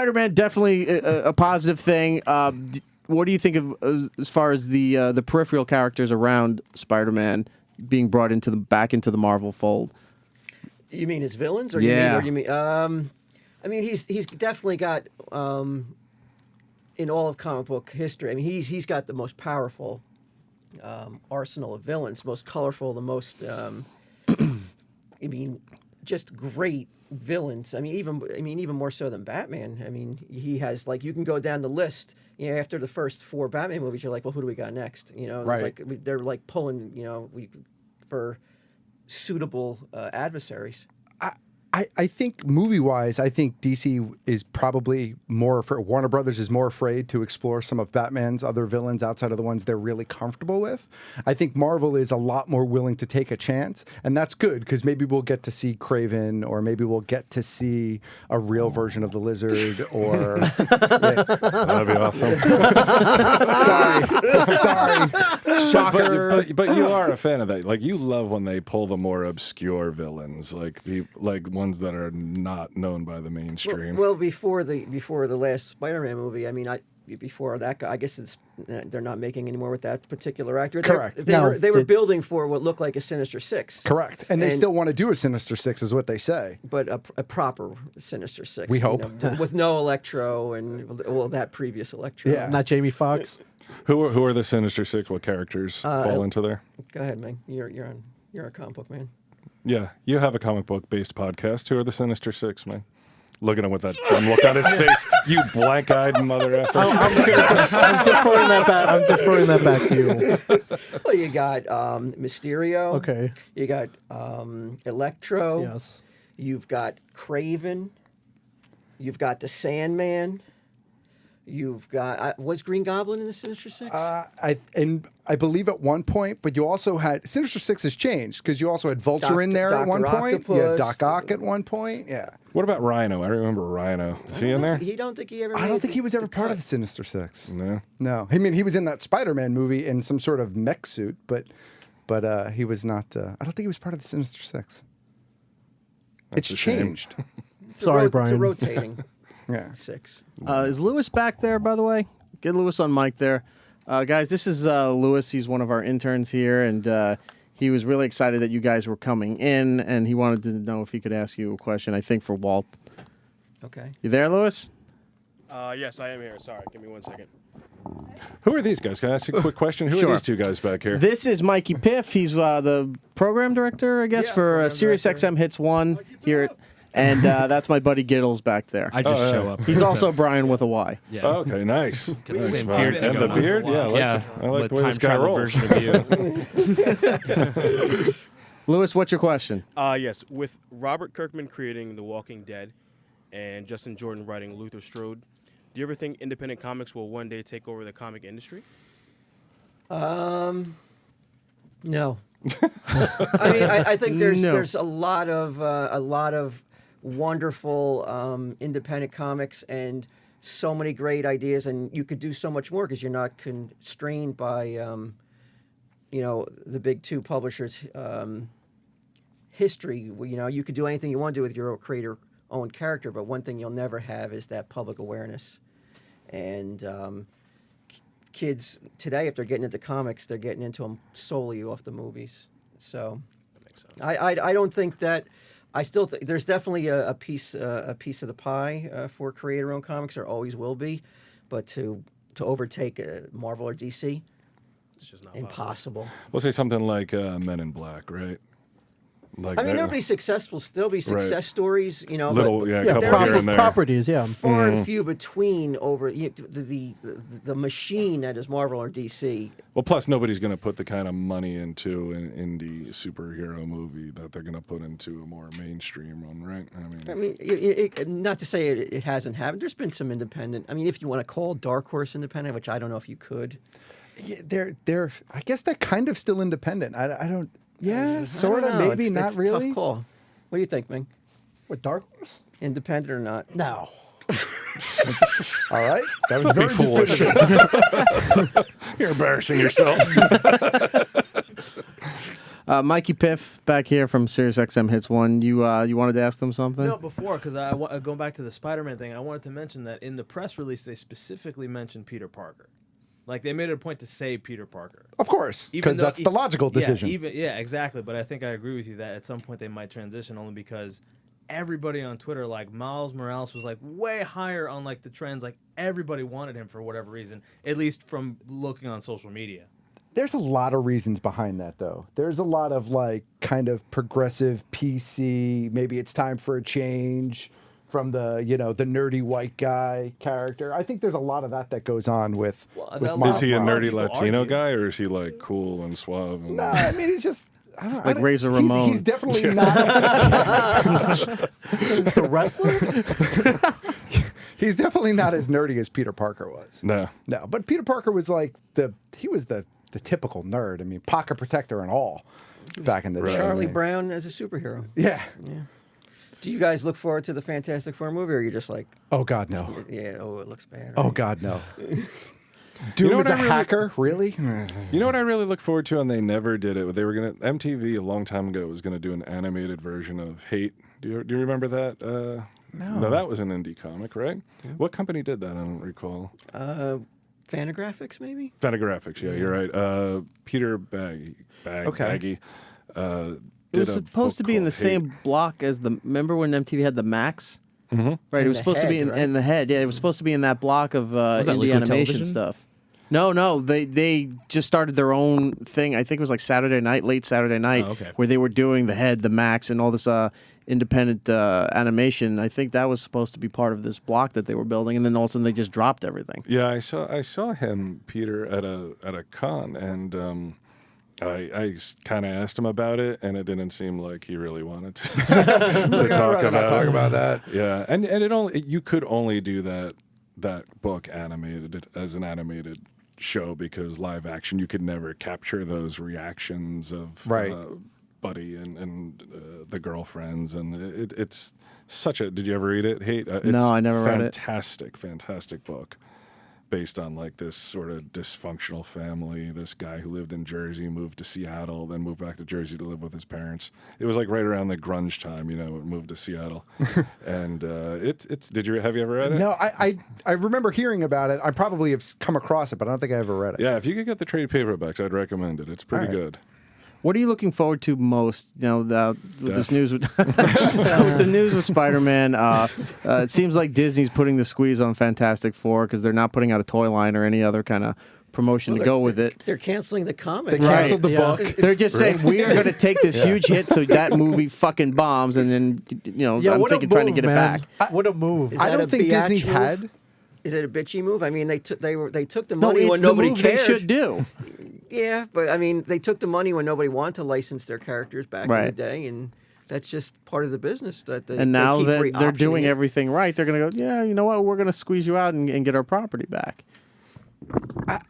Spider-Man definitely a positive thing. What do you think of as far as the peripheral characters around Spider-Man being brought back into the Marvel fold? You mean his villains, or Yeah. you mean? I mean, he's definitely got in all of comic book history. I mean, he's got the most powerful arsenal of villains, most colorful, the most. I mean, just great villains. I mean, even more so than Batman. I mean, he has, like, you can go down the list. You know, after the first 4 Batman movies, you're like, well, who do we got next? You know, it's Right. like they're like pulling, for suitable adversaries. I think movie-wise, I think DC is probably Warner Brothers is more afraid to explore some of Batman's other villains outside of the ones they're really comfortable with. I think Marvel is a lot more willing to take a chance, and that's good because maybe we'll get to see Kraven, or maybe we'll get to see a real version of the Lizard, or That'd be awesome. sorry, shocker. But you are a fan of that. Like, you love when they pull the more obscure villains, like ones that are not known by the mainstream. Well, before the last Spider-Man movie, I mean, before that guy, I guess they're not making any more with that particular actor. Correct. They were building for what looked like a Sinister Six. Correct. And they still want to do a Sinister Six, is what they say. But a proper Sinister Six. We hope. With no Electro and, well, that previous Electro. Yeah. Not Jamie Foxx. Who are the Sinister Six? What characters fall into there? Go ahead, Ming. You're a comic book man. Yeah, you have a comic book based podcast. Who are the Sinister Six, man? Look at him with that dumb look on his face. You blank-eyed mother effer. I'm deferring that back to you. Well, you got Mysterio. Okay. You got Electro. Yes. You've got Kraven. You've got the Sandman. You've got was Green Goblin in the Sinister Six? I believe at one point, but you also had Sinister Six has changed because you also had Vulture in there at Dr. one point. Octopus. Yeah, Doc Ock at one point. Yeah. What about Rhino? I remember Rhino. Is he in there? I don't think he ever. I don't think he was ever part of the Sinister Six. No. No. I mean, he was in that Spider-Man movie in some sort of mech suit, but he was not. I don't think he was part of the Sinister Six. That's It's a shame. changed. Sorry, It's Bryan. a rotating Yeah. six. Is Lewis back there, by the way? Get Lewis on mic there. Guys, this is Lewis. He's one of our interns here, and he was really excited that you guys were coming in, and he wanted to know if he could ask you a question, I think, for Walt. Okay. You there, Lewis? Yes, I am here. Sorry, give me 1 second. Who are these guys? Can I ask you a quick question? Who Sure. are these two guys back here? This is Mikey Piff. He's the program director, I guess, for program Sirius director. XM Hits 1 here. And that's my buddy Giddles back there. I just show up. He's also Bryan with a Y. Yeah. Oh, okay, nice. Got the Nice, same man. beard And going the on. beard? Yeah, I like the way time this guy travel rolls. version of you. Lewis, what's your question? Yes, with Robert Kirkman creating The Walking Dead and Justin Jordan writing Luther Strode, do you ever think independent comics will one day take over the comic industry? No. I mean, I think there's a lot of wonderful independent comics and so many great ideas, and you could do so much more because you're not constrained by the big 2 publishers' history. You could do anything you want to do with your creator-owned character, but one thing you'll never have is that public awareness. And kids today, if they're getting into comics, they're getting into them solely off the movies. So That makes sense. I don't think that. I still think there's definitely a piece of the pie for creator-owned comics. There always will be, but to overtake Marvel or DC, It's just not impossible. We'll say something like Men in Black, right? Like I mean, that- there'll be success stories, Little, but yeah, a there couple are here and there. Properties, yeah. far and few between over the machine that is Marvel or DC. Well, plus nobody's going to put the kind of money into an indie superhero movie that they're going to put into a more mainstream one, right? I mean, not to say it hasn't happened. There's been some independent. I mean, if you want to call Dark Horse independent, which I don't know if you could. Yeah, they're. I guess they're kind of still independent. I don't. Yeah, sort I of. don't know. Maybe It's not a really. Tough call. What do you think, Ming? What, Dark Horse? Independent or not? No. All right, that was very foolish. definitive. You're embarrassing yourself. Mikey Piff back here from SiriusXM Hits 1. You wanted to ask them something? No, before, because going back to the Spider-Man thing, I wanted to mention that in the press release, they specifically mentioned Peter Parker. Like, they made it a point to say Peter Parker. Of course, Even because though- that's the logical decision. Yeah, exactly. But I think I agree with you that at some point they might transition, only because everybody on Twitter, like Miles Morales was like way higher on like the trends. Like everybody wanted him for whatever reason, at least from looking on social media. There's a lot of reasons behind that, though. There's a lot of like kind of progressive PC. Maybe it's time for a change from the the nerdy white guy character. I think there's a lot of that goes on with. Is he a nerdy Still Latino argue. guy, or is he like cool and suave? And... No, I mean he's just Like Razor Ramon. He's definitely not. The wrestler? He's definitely not as nerdy as Peter Parker was. No. No, but Peter Parker was like the typical nerd. I mean, pocket protector and all back in the day. Charlie I mean, Brown as a superhero. Yeah. Do you guys look forward to the Fantastic Four movie, or are you just like, Oh God, no. yeah, oh, it looks bad? Oh right? God, no. Doom what is a I really- hacker, really? You know what I really look forward to, and they never did it. They were gonna MTV a long time ago was gonna do an animated version of Hate. Do you remember that? No, that was an indie comic, right? What company did that? I don't recall. Fantagraphics, maybe? Fantagraphics. Yeah, you're right. Peter Baggy. It was supposed to be in the same block as the. Remember when MTV had the Max? Mm-hmm. Right, And it was the supposed to be Head, in, right? in the head. Yeah, it was supposed to be in that block of that indie Liquid animation Television? stuff. No, they just started their own thing. I think it was like Saturday night, late Saturday night, Oh, okay. where they were doing the Head, the Max, and all this independent animation. I think that was supposed to be part of this block that they were building, and then all of a sudden they just dropped everything. Yeah, I saw him, Peter, at a con, and I kind of asked him about it, and it didn't seem like he really wanted to, to talk about that. Yeah, and you could only do that book animated as an animated show, because live action you could never capture those reactions of Right. Buddy and the girlfriends, and it's such a. Did you ever read it? Hate? It's No, I never read it. Fantastic book, based on like this sort of dysfunctional family. This guy who lived in Jersey moved to Seattle, then moved back to Jersey to live with his parents. It was like right around the grunge time, moved to Seattle, and it's. Have you ever read it? No, I remember hearing about it. I probably have come across it, but I don't think I ever read it. Yeah, if you could get the trade paperbacks, I'd recommend it. It's pretty All right. good. What are you looking forward to most? With this news with, with the news with Spider-Man. It seems like Disney's putting the squeeze on Fantastic Four because they're not putting out a toy line or any other kind of promotion to go with it. They're canceling the comic. They canceled the book. They're just saying we are going to take this huge hit so that movie fucking bombs, and then I'm what a thinking trying to move, get it man. back. What a move. Is I that don't a think Disney biatch move? had. Is it a bitchy move? I mean, they took the No, money it's when the nobody move cared. they should do. Yeah, but I mean, they took the money when nobody wanted to license their characters back in the Right. day, and that's just part of the business. That they, And now they keep that they're doing re-optioning it. everything right, they're going to go, yeah, you know what? We're going to squeeze you out and get our property back.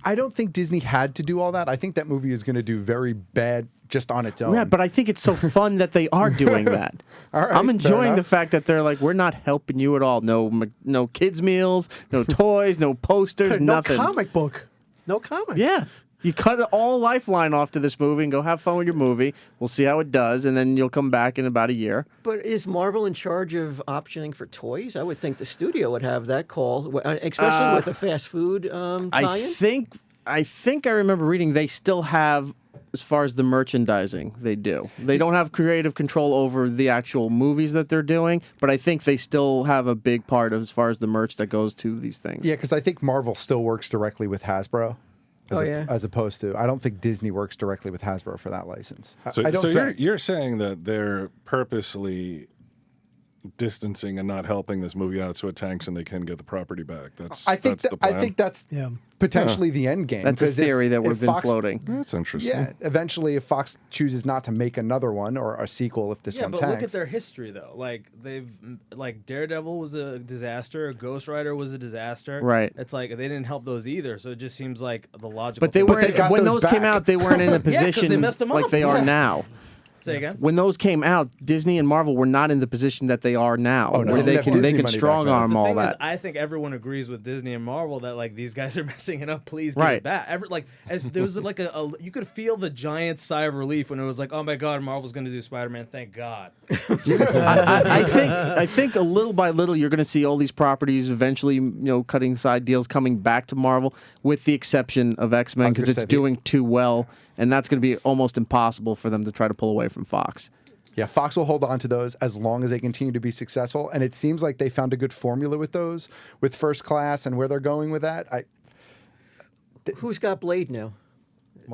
I don't think Disney had to do all that. I think that movie is going to do very bad just on its own. Yeah, but I think it's so fun that they are doing that. All right, I'm fair enjoying the enough. fact that they're like, we're not helping you at all. No kids meals, no toys, no posters, No nothing. comic book. No comic. Yeah. You cut all lifeline off to this movie and go have fun with your movie. We'll see how it does, and then you'll come back in about a year. But is Marvel in charge of optioning for toys? I would think the studio would have that call, especially with a fast food tie-in. I think I remember reading they still have, as far as the merchandising, they do. They don't have creative control over the actual movies that they're doing, but I think they still have a big part of as far as the merch that goes to these things. Yeah, because I think Marvel still works directly with Hasbro. yeah. As opposed to, I don't think Disney works directly with Hasbro for that license. So, I don't think. you're saying that they're purposely distancing and not helping this movie out so it tanks and they can get the property back. That's I think that's the plan. I think that's Yeah. potentially the end game. That's a 'cause if- theory that if we've been Fox- floating. That's interesting. Yeah, eventually, if Fox chooses not to make another one or a sequel, if this Yeah, one but tanks, look at their history though. Like Daredevil was a disaster, Ghost Rider was a disaster. Right. It's like they didn't help those either. So it just seems like the logical. But they thing. weren't they got when those those came back. out. They weren't in a 'cause they position messed them like up. they are Yeah. now. Say again? When those came out, Disney and Marvel were not in the position that they are now, Oh, no, where they they have can Disney money strong back then. arm The all thing is, that. I think everyone agrees with Disney and Marvel that like these guys are messing it up. Please give Right. it back. As there was like a you could feel the giant sigh of relief when it was like, oh my god, Marvel's going to do Spider-Man. Thank God. I think a little by little you're going to see all these properties eventually, cutting side deals coming back to Marvel, with the exception of X-Men, I was because gonna it's say, doing too well, and that's going to be almost impossible for them to try to pull away from Fox. Yeah, Fox will hold on to those as long as they continue to be successful, and it seems like they found a good formula with those, with First Class and where they're going with that. Who's got Blade now?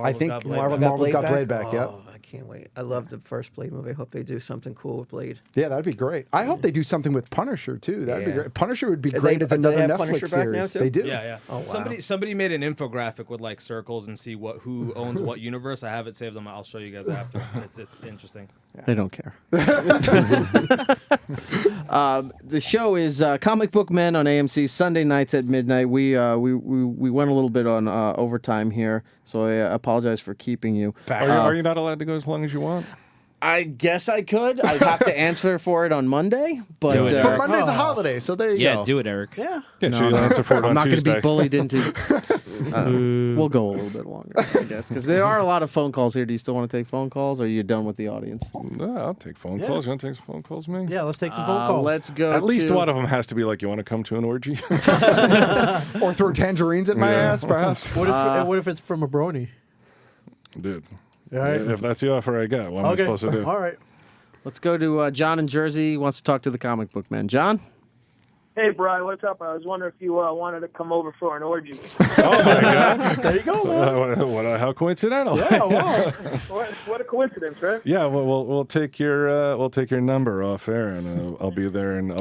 I think got Blade Marvel back. Marvel's got Blade back. Yep. Oh, I can't wait. I love the first Blade movie. I hope they do something cool with Blade. Yeah, that'd be great. I hope they do something with Punisher too. That'd be Yeah. great. Punisher would be Do great they- as do they another have Netflix Punisher back now, series. too? They do. Yeah. Oh, wow. Somebody made an infographic with like circles and see who owns what universe. I have it saved on I'll show you guys after. It's interesting. They don't care. The show is Comic Book Men on AMC Sunday nights at midnight. We went a little bit on overtime here, so I apologize for keeping you. Are you not allowed to go as long as you want? I guess I could. I'd have to answer for it on Monday, but Do it. But Monday's a holiday, so there you Yeah, go. do it, Eric. Yeah. Yeah, so you'll answer for it I'm on not going to Tuesday. be bullied into. We'll go a little bit longer, I guess, because there are a lot of phone calls here. Do you still want to take phone calls, or are you done with the audience? No, I'll take phone calls. You want to take some phone calls, Ming? Yeah, let's take some phone calls. Let's go. At least to- one of them has to be like, you want to come to an orgy? Or throw tangerines at my Yeah. ass, perhaps. What if it's from a brony? Dude, All right. if that's the offer I get, what am I supposed to do? All right. Let's go to John in Jersey. He wants to talk to the comic book man. John? Hey, Bryan, what's up? I was wondering if you wanted to come over for an orgy. Oh, my God. There you go, man. How coincidental. Yeah, wow. What a coincidence, right? Yeah, well, we'll take your number off air, and I'll be there in, I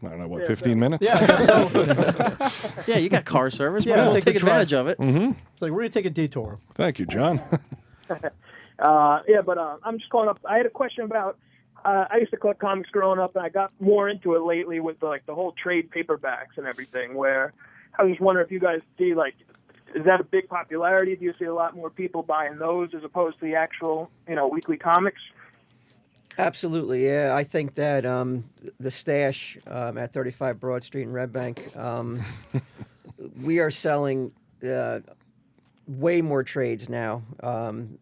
don't know, 15 minutes? Yeah, Yeah, you got car service. Yeah, Might as well take the take advantage of it. it's like we're going to take a detour. Thank you, John. I'm just calling up. I had a question about. I used to collect comics growing up, and I got more into it lately with the whole trade paperbacks and everything. Where I was just wondering if you guys see is that a big popularity? Do you see a lot more people buying those as opposed to the actual weekly comics? Absolutely, yeah. I think that the stash at 35 Broad Street in Red Bank, we are selling way more trades now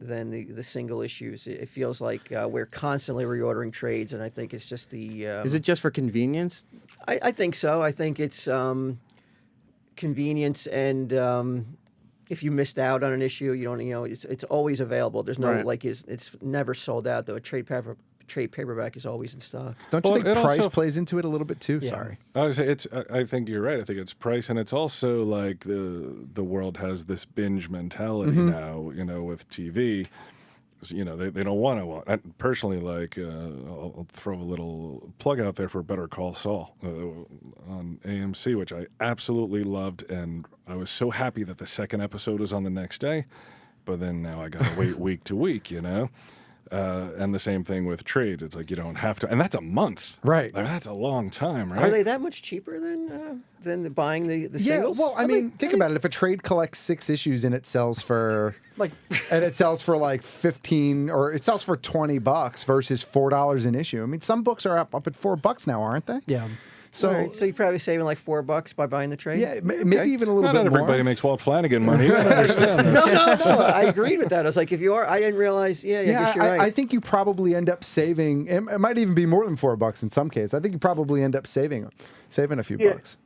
than the single issues. It feels like we're constantly reordering trades, and I think it's just the. Is it just for convenience? I think so. I think it's convenience, and if you missed out on an issue, you don't. It's always available. There's no Right. it's never sold out though. A trade paperback is always in stock. Don't you Well, think it price also- plays into it a little bit too? Sorry. I would say I think you're right. I think it's price, and it's also like the world has this binge mentality now. With TV, they don't want to watch. Personally, I'll throw a little plug out there for Better Call Saul on AMC, which I absolutely loved, and I was so happy that the second episode was on the next day. But then now I got to wait week to week. And the same thing with trades. It's like you don't have to, and that's a month, Right. Like, that's a long time, right? Are they that much cheaper than buying the Yeah, singles? well, I mean, think about it. If a trade collects 6 issues and it sells for Like, and it sells for like 15 or it sells for $20 versus $4 an issue. I mean, some books are up at $4 now, aren't they? yeah. So, All right, so you're probably saving like $4 by buying the trade. yeah, maybe even a little Not bit everybody more. makes Walt Flanagan money. You gotta understand this. No, I agreed with that. I was like, if you are, I didn't realize. Yeah, I Yeah, guess you're right. I think you probably end up saving. It might even be more than $4 in some cases. I think you probably end up saving a few Yeah. bucks.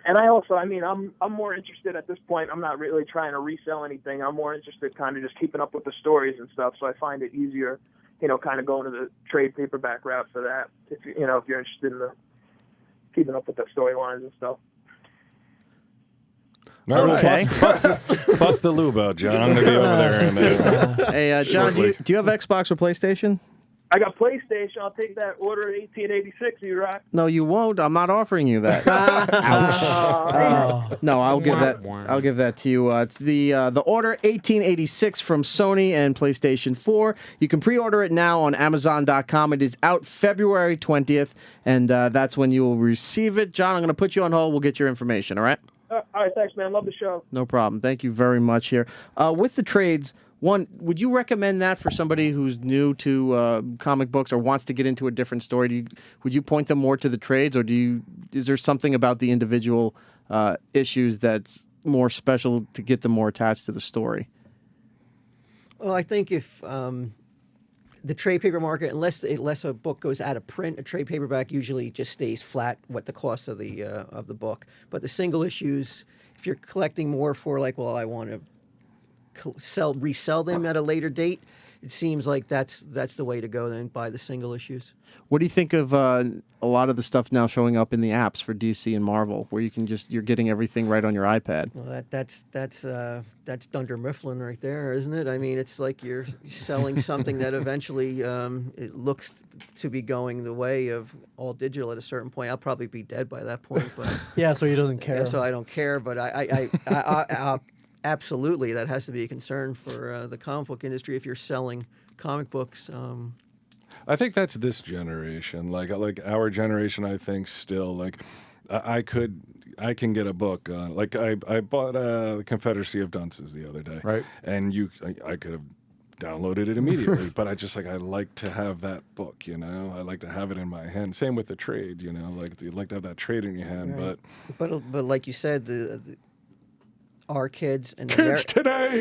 And I also, I'm more interested at this point. I'm not really trying to resell anything. I'm more interested kind of just keeping up with the stories and stuff. So I find it easier, kind of going to the trade paperback route for that. If you're interested in the keeping up with the storylines and stuff. All right, Okay. bust the lube out, John. I'm gonna be over there. And, Hey, John, do you have Xbox or PlayStation? I got PlayStation. I'll take that order at 1886. You right? No, you won't. I'm not offering you that. No, I'll give that to you. It's the order 1886 from Sony and PlayStation 4. You can pre-order it now on Amazon.com. It is out February 20th, and that's when you will receive it. John, I'm going to put you on hold. We'll get your information. All right? All right, thanks, man. Love the show. No problem. Thank you very much. Here with the trades. One, would you recommend that for somebody who's new to comic books or wants to get into a different story? Would you point them more to the trades, or is there something about the individual issues that's more special to get them more attached to the story? Well, I think if the trade paper market, unless a book goes out of print, a trade paperback usually just stays flat what the cost of the book. But the single issues, if you're collecting more for like, well, I want to resell them at a later date, it seems like that's the way to go. Then buy the single issues. What do you think of a lot of the stuff now showing up in the apps for DC and Marvel, where you're getting everything right on your iPad? Well, that's Dunder Mifflin right there, isn't it? I mean, it's like you're selling something that eventually it looks to be going the way of all digital at a certain point. I'll probably be dead by that point, but Yeah, so he doesn't care. so I don't care. But I absolutely, that has to be a concern for the comic book industry if you're selling comic books. I think that's this generation. Like our generation, I think still like I can get a book. Like I bought The Confederacy of Dunces the other day, Right. And I could have downloaded it immediately, but I like to have that book. I like to have it in my hand. Same with the trade. Like you'd like to have that trade in your hand, Right. but But like you said, our kids and kids today.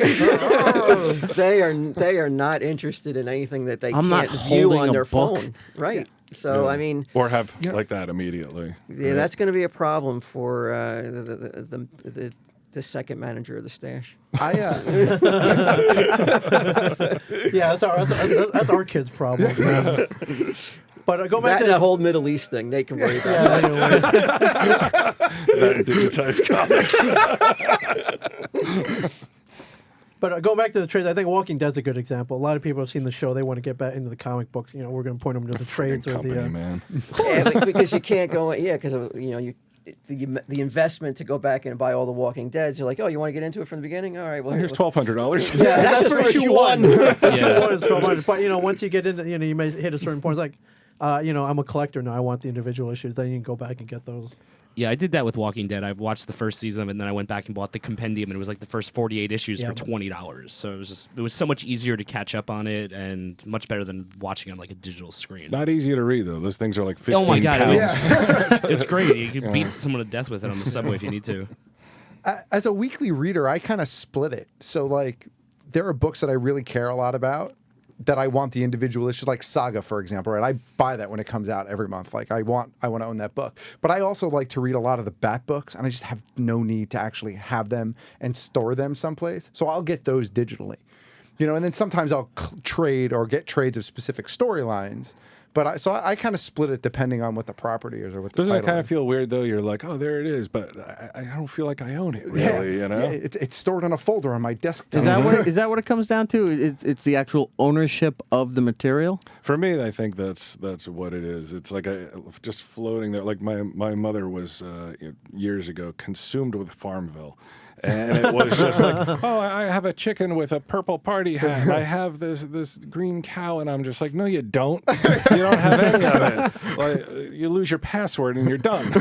they are not interested in anything that they I'm can't not view holding on a their book. phone. Right. So I mean, or have like that immediately. yeah, right? that's going to be a problem for the second manager of the stash. Yeah, that's our kids' problem. But go back That, to and that whole Middle East thing, they can worry about. Yeah, that. anyway. That digitized comics. But going back to the trades, I think Walking Dead's a good example. A lot of people have seen the show; they want to get back into the comic books. We're going to point them to the trades or Company, the. man. Yeah, because you can't go. Yeah, because the investment to go back and buy all the Walking Deads. You're like, oh, you want to get into it from the beginning? All right, well, Here's $1,200. Yeah, that's just for issue one. Issue one is 1,200. But once you get into, you may hit a certain point. It's like, I'm a collector now. I want the individual issues. Then you can go back and get those. Yeah, I did that with Walking Dead. I watched the first season and then I went back and bought the compendium, and it was like the first 48 issues for $20. So it was so much easier to catch up on it and much better than watching on like a digital screen. Not easy to read though. Those things are like 15 Oh my god, pounds. it's great. You can beat someone to death with it on the subway if you need to. As a weekly reader, I kind of split it. So like, there are books that I really care a lot about that I want the individual issues, like Saga, for example, right? I buy that when it comes out every month. Like I want to own that book. But I also like to read a lot of the Bat books, and I just have no need to actually have them and store them someplace. So I'll get those digitally, and then sometimes I'll trade or get trades of specific storylines. But I kind of split it depending on what the property is or what the Doesn't title it kind is. of feel weird though? You're like, oh, there it is, but I don't feel like I own it Yeah, really. yeah, it's stored on a folder on my desktop. Is that what it comes down to? It's the actual ownership of the material? For me, I think that's what it is. It's like just floating there. Like my mother was years ago consumed with Farmville. And it was just like, oh, I have a chicken with a purple party hat. I have this green cow, and I'm just like, no, you don't. You don't have any of it. Like, you lose your password and you're done.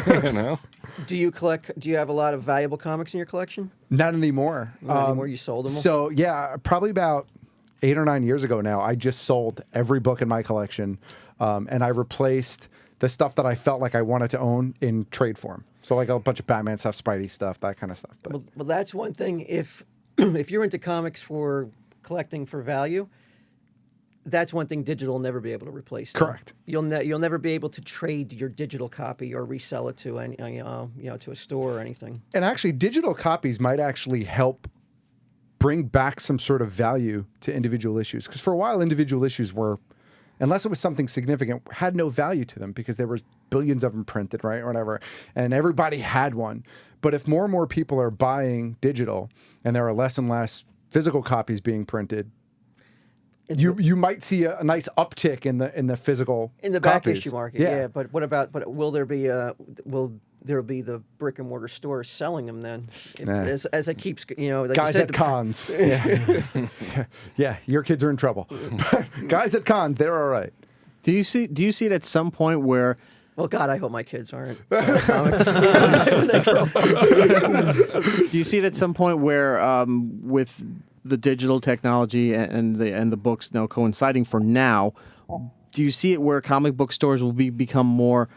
Do you have a lot of valuable comics in your collection? Not anymore. Not anymore. You sold them all? So yeah, probably about 8 or 9 years ago now, I just sold every book in my collection, and I replaced the stuff that I felt like I wanted to own in trade form. So like a bunch of Batman stuff, Spidey stuff, that kind of stuff. But Well, that's one thing. If you're into comics for collecting for value, that's one thing digital will never be able to replace. Though. Correct. You'll never be able to trade your digital copy or resell it to to a store or anything. and actually, digital copies might actually help bring back some sort of value to individual issues. Because for a while, individual issues were, unless it was something significant, had no value to them because there was billions of them printed, right, or whatever, and everybody had one. But if more and more people are buying digital and there are less and less physical copies being printed, you might see a nice uptick in the physical in the back copies. issue market. Yeah. But what about? But will there be the brick and mortar stores selling them then? Nah. As it keeps, like Guys you at said, cons. Yeah, your kids are in trouble. Guys at cons, they're all right. Do you see it at some point where Well, God, I hope my kids aren't selling comics. do you see it at some point where with the digital technology and the books now coinciding for now, do you see it where comic book stores will become more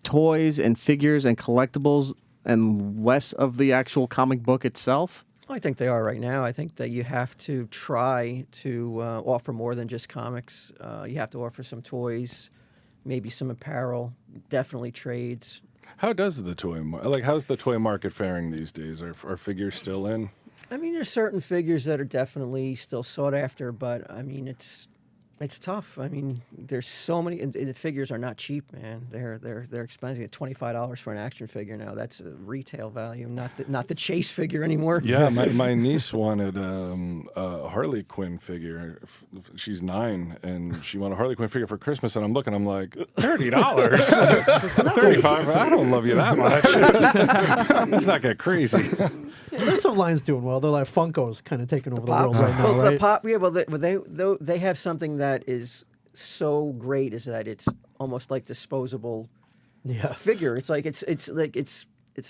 toys and figures and collectibles and less of the actual comic book itself? I think they are right now. I think that you have to try to offer more than just comics. You have to offer some toys, maybe some apparel, definitely trades. How does the how's the toy market faring these days? Are figures still in? I mean, there's certain figures that are definitely still sought after, but I mean, it's tough. I mean, there's so many, and the figures are not cheap, man. They're expensive. At $25 for an action figure now. That's a retail value, not the Chase figure anymore. Yeah, my niece wanted a Harley Quinn figure. She's 9, and she wanted a Harley Quinn figure for Christmas. And I'm looking, I'm like, $30, $35. I don't love you that much. Let's not get crazy. Yeah, there's some lines doing well. They're like Funko's kind of taking over the world right now, Well, right? the pop, yeah. Well, they have something that is so great is that it's almost like disposable figure. It's like it's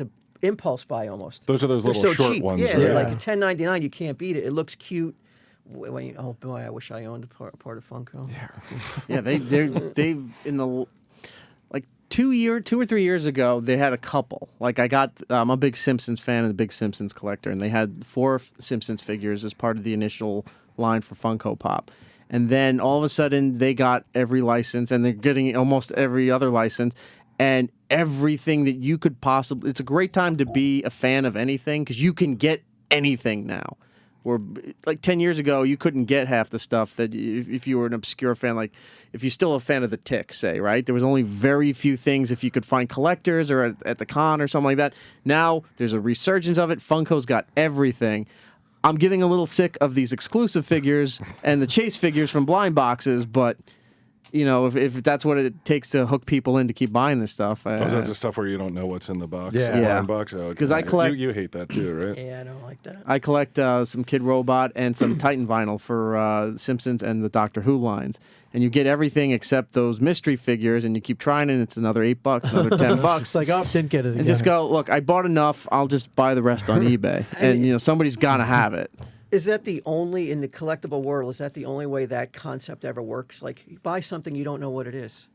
a impulse buy almost. Those are those They're little so short cheap. ones. Yeah, right? they're like a $10.99. You can't beat it. It looks cute. Oh boy, I wish I owned a part of Funko. Yeah, they've in the like 2 or 3 years ago they had a couple. Like I'm a big Simpsons fan and a big Simpsons collector, and they had 4 Simpsons figures as part of the initial line for Funko Pop. And then all of a sudden they got every license, and they're getting almost every other license, and everything that you could possibly. It's a great time to be a fan of anything because you can get anything now. Where like 10 years ago, you couldn't get half the stuff that if you were an obscure fan, like if you're still a fan of the Tick, say, right? There was only very few things if you could find collectors or at the con or something like that. Now there's a resurgence of it. Funko's got everything. I'm getting a little sick of these exclusive figures and the Chase figures from blind boxes, but you know, if that's what it takes to hook people in to keep buying this stuff. That's the stuff where you don't know what's in the box. Yeah. The Yeah. blind box. Because I collect. You hate that too, right? Yeah, I don't like that. I collect some Kid Robot and some Titan vinyl for Simpsons and the Doctor Who lines. And you get everything except those mystery figures, and you keep trying, and it's another $8, another $10. It's like, oh, didn't get it again. And just go, look, I bought enough, I'll just buy the rest on eBay. And, you know, somebody's got to have it. Is that the only, in the collectible world, is that the only way that concept ever works? Like, you buy something, you don't know what it is.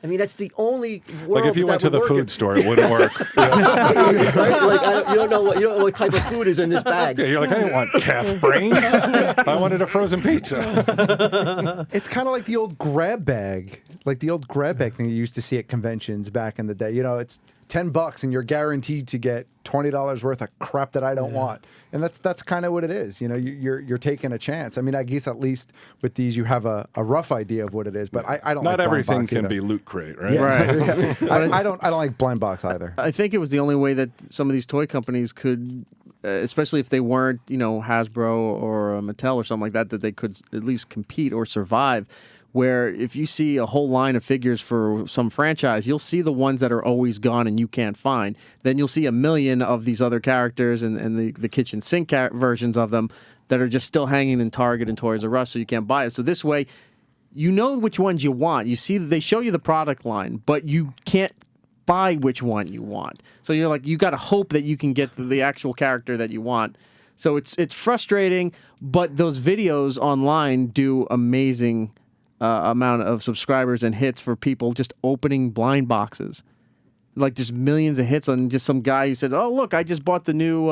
I mean, that's the only world Like if you went to the food store, it wouldn't work. right? Like, you don't know what type of food is in this bag. Yeah, you're like, I didn't want calf brains. I wanted a frozen pizza. It's kind of like the old grab bag, thing you used to see at conventions back in the day. You know, it's $10 and you're guaranteed to get $20 worth of crap that I don't want. And that's kind of what it is. You know, you're taking a chance. I mean, I guess at least with these you have a rough idea of what it is, but I don't Not like everything blind box can either. be Loot Crate, right? Right. I don't like blind box either. I think it was the only way that some of these toy companies could, especially if they weren't, you know, Hasbro or Mattel or something like that, that they could at least compete or survive. Where if you see a whole line of figures for some franchise, you'll see the ones that are always gone and you can't find. Then you'll see a million of these other characters and the kitchen sink versions of them that are just still hanging in Target and Toys R Us, so you can't buy it. So this way, you know which ones you want. You see, they show you the product line, but you can't buy which one you want. So you're like, you got to hope that you can get the actual character that you want. So it's frustrating, but those videos online do amazing amount of subscribers and hits for people just opening blind boxes. Like there's millions of hits on just some guy who said, "Oh look, I just bought the new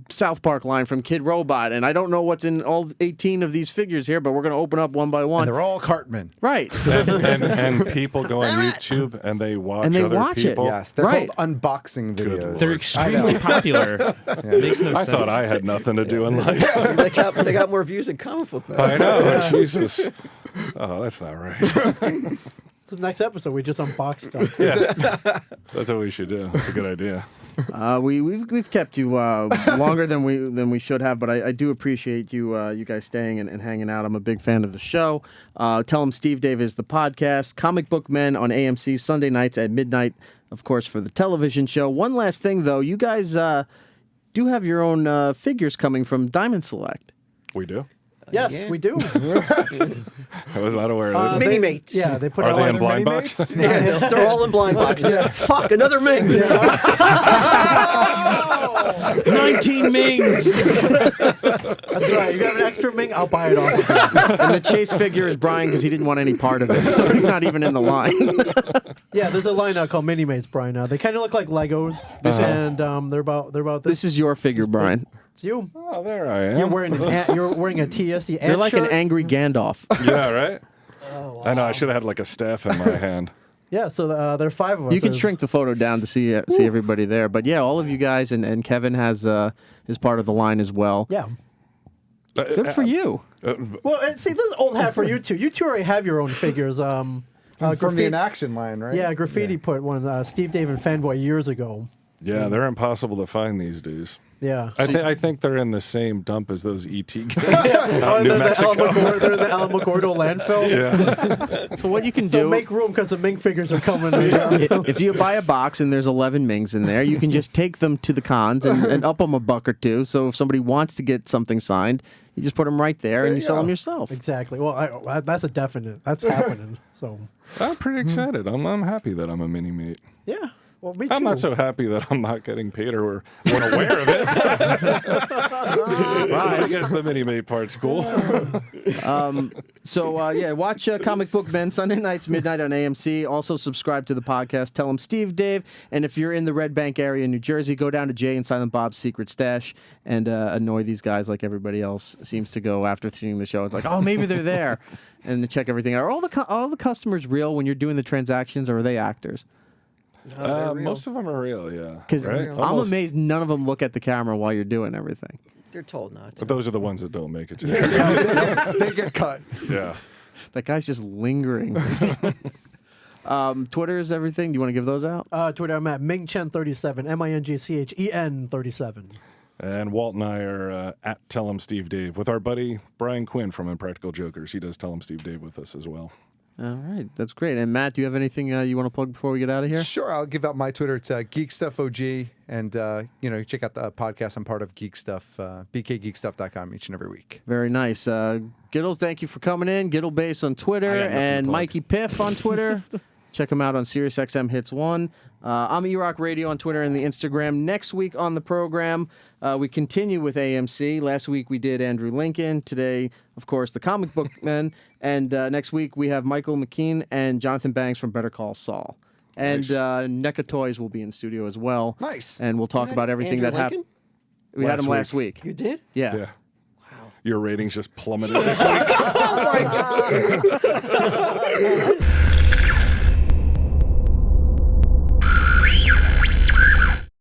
South Park line from Kid Robot, and I don't know what's in all 18 of these figures here, but we're going to open up one by one." And they're all Cartman. Right. and people go on YouTube and they watch And they other watch it. people. Yes, they're Right. called unboxing Good videos. lord. They're extremely popular. Makes no I sense. thought I had nothing to do in life. They got more views than comic book. Man. I know, Jesus. Oh, that's not right. This next episode, we just unbox stuff. Yeah, that's what we should do. That's a good idea. We've kept you longer than we should have, but I do appreciate you guys staying and hanging out. I'm a big fan of the show. Tell them Steve Dave is the podcast. Comic Book Men on AMC Sunday nights at midnight, of course, for the television show. One last thing though, you guys do have your own figures coming from Diamond Select. We do. Yes, Yeah. we do. I was not aware of this. Mini mates. Yeah, they put Are out they like in blind mini box? mates? Yes, they're all in blind boxes. Fuck, another Ming. 19 Mings. That's right. You got an extra Ming? I'll buy it off of you. And the chase figure is Bryan because he didn't want any part of it, so he's not even in the line. Yeah, there's a line out called Mini Mates, Brian. They kind of look like Legos, and they're about This is your figure, Bryan. It's you. Oh, there I am. You're wearing a TSD. You're like an shirt. angry Gandalf. Yeah, right? I know. I should have had like a staff in my hand. Yeah, so there are 5 of us. You can There's- shrink the photo down to see everybody there. But yeah, all of you guys and Kevin is part of the line as well. Yeah. Good for you. Well, see, this is old hat for you two. You two already have your own figures. From the inaction line, right? Yeah, Graffiti put one. Steve Dave and Fanboy years ago. Yeah, they're impossible to find these days. Yeah. I think they're in the same dump as those ET games Oh, out in New they're Mexico. in the Alamogordo landfill. Yeah. So what you can So do, make room because the Ming figures are coming. if you buy a box and there's 11 Mings in there, you can just take them to the cons and up them a buck or two. So if somebody wants to get something signed, you just put them right there and you sell them yourself. Exactly. Well, that's a definite. That's happening. So I'm pretty excited. I'm happy that I'm a mini mate. yeah. Well, me too. I'm not so happy that I'm not getting paid or weren't aware of it. I guess the mini mate part's cool. So yeah, watch Comic Book Men Sunday nights, midnight on AMC. Also subscribe to the podcast. Tell them Steve, Dave, and if you're in the Red Bank area in New Jersey, go down to Jay and Silent Bob's Secret Stash and annoy these guys like everybody else seems to go after seeing the show. It's like, oh, maybe they're there, and they check everything out. Are all the customers real when you're doing the transactions, or are they actors? Most of them are real, yeah. Because Right? I'm Almost- amazed none of them look at the camera while you're doing everything. They're told not to. But those are the ones that don't make it to the end. They get cut. Yeah. That guy's just lingering. Twitter is everything. Do you want to give those out? Twitter, I'm at Mingchen37, MINGCHEN37. And Walt and I are at Tell 'em Steve Dave with our buddy Bryan Quinn from Impractical Jokers. He does Tell 'em Steve Dave with us as well. All right, that's great. And Matt, do you have anything you want to plug before we get out of here? Sure, I'll give out my Twitter. It's GeekStuffOG, and check out the podcast. I'm part of Geek Stuff, BKGeekStuff.com each and every week. Very nice. Giddles, thank you for coming in. Giddle Base on Twitter and Mikey Piff on Twitter. Check him out on SiriusXM Hits 1. I'm E-Rock Radio on Twitter and the Instagram. Next week on the program, we continue with AMC. Last week we did Andrew Lincoln. Today, of course, the Comic Book Men. And next week we have Michael McKean and Jonathan Banks from Better Call Saul. And NECA Toys will be in studio as well. Nice. And we'll talk about everything Andrew that happened. Lincoln? We had him Last last week. You did? Yeah. Yeah. Your ratings just plummeted this week. Oh my god!